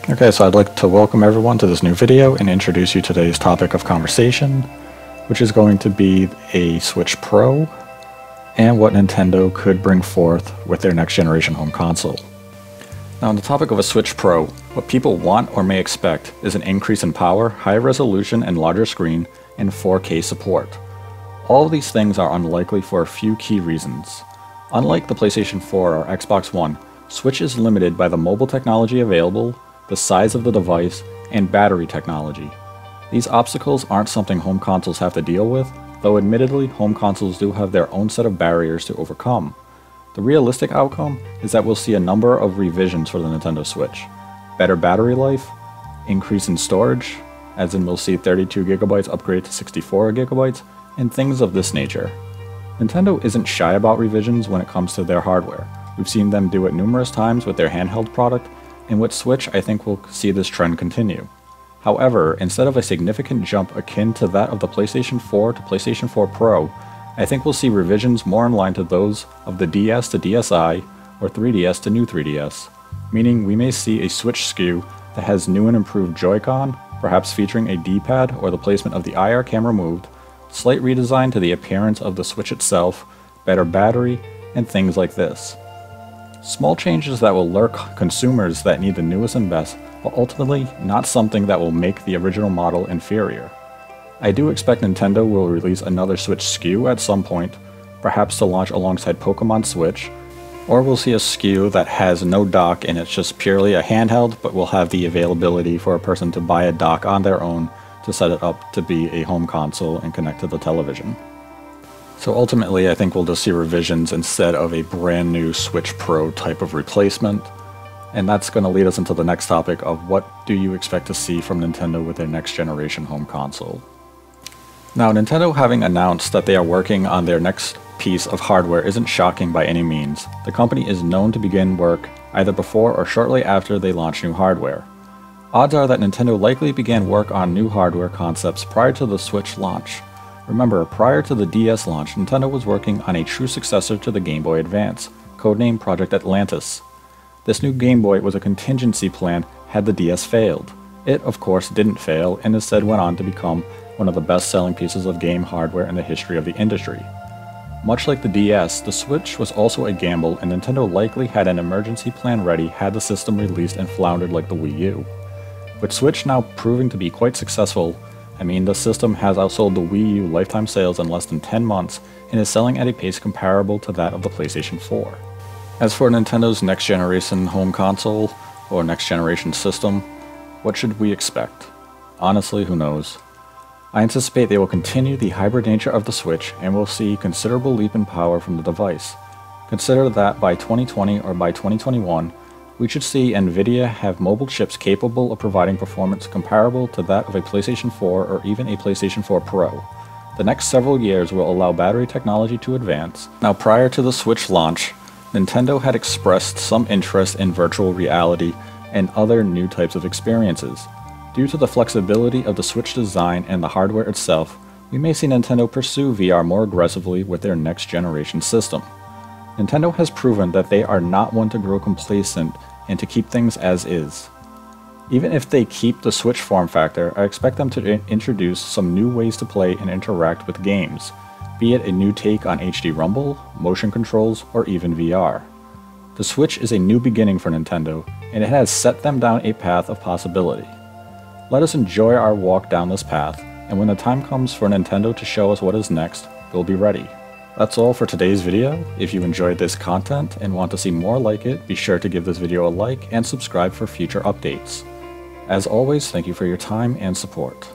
Okay, so I'd like to welcome everyone to this new video and introduce you to today's topic of conversation, which is going to be a Switch Pro and what Nintendo could bring forth with their next generation home console. Now, on the topic of a Switch Pro, what people want or may expect is an increase in power, higher resolution and larger screen, and 4K support. All of these things are unlikely for a few key reasons. Unlike the PlayStation 4 or Xbox One, Switch is limited by the mobile technology available, the size of the device, and battery technology. These obstacles aren't something home consoles have to deal with, though admittedly home consoles do have their own set of barriers to overcome. The realistic outcome is that we'll see a number of revisions for the Nintendo Switch. Better battery life, increase in storage, as in we'll see 32GB upgrade to 64GB, and things of this nature. Nintendo isn't shy about revisions when it comes to their hardware. We've seen them do it numerous times with their handheld product, and with Switch I think we'll see this trend continue. However, instead of a significant jump akin to that of the PlayStation 4 to PlayStation 4 Pro, I think we'll see revisions more in line to those of the DS to DSi or 3DS to new 3DS, meaning we may see a Switch SKU that has new and improved Joy-Con, perhaps featuring a D-pad or the placement of the IR camera moved, slight redesign to the appearance of the Switch itself, better battery, and things like this. Small changes that will lure consumers that need the newest and best, but ultimately not something that will make the original model inferior. I do expect Nintendo will release another Switch SKU at some point, perhaps to launch alongside Pokemon Switch, or we'll see a SKU that has no dock and it's just purely a handheld, but will have the availability for a person to buy a dock on their own to set it up to be a home console and connect to the television. So ultimately I think we'll just see revisions instead of a brand new Switch Pro type of replacement, and that's going to lead us into the next topic of what do you expect to see from Nintendo with their next generation home console. Now, Nintendo having announced that they are working on their next piece of hardware isn't shocking by any means. The company is known to begin work either before or shortly after they launch new hardware. Odds are that Nintendo likely began work on new hardware concepts prior to the Switch launch. Remember, prior to the DS launch, Nintendo was working on a true successor to the Game Boy Advance, codenamed Project Atlantis. This new Game Boy was a contingency plan had the DS failed. It, of course, didn't fail and instead went on to become one of the best-selling pieces of game hardware in the history of the industry. Much like the DS, the Switch was also a gamble, and Nintendo likely had an emergency plan ready had the system released and floundered like the Wii U. With Switch now proving to be quite successful, I mean, the system has outsold the Wii U lifetime sales in less than 10 months and is selling at a pace comparable to that of the PlayStation 4. As for Nintendo's next generation home console, or next generation system, what should we expect? Honestly, who knows? I anticipate they will continue the hybrid nature of the Switch and will see considerable leap in power from the device. Consider that by 2020 or by 2021, we should see Nvidia have mobile chips capable of providing performance comparable to that of a PlayStation 4 or even a PlayStation 4 Pro. The next several years will allow battery technology to advance. Now, prior to the Switch launch, Nintendo had expressed some interest in virtual reality and other new types of experiences. Due to the flexibility of the Switch design and the hardware itself, we may see Nintendo pursue VR more aggressively with their next generation system. Nintendo has proven that they are not one to grow complacent and to keep things as is. Even if they keep the Switch form factor, I expect them to introduce some new ways to play and interact with games, be it a new take on HD Rumble, motion controls, or even VR. The Switch is a new beginning for Nintendo, and it has set them down a path of possibility. Let us enjoy our walk down this path, and when the time comes for Nintendo to show us what is next, we'll be ready. That's all for today's video. If you enjoyed this content and want to see more like it, be sure to give this video a like and subscribe for future updates. As always, thank you for your time and support.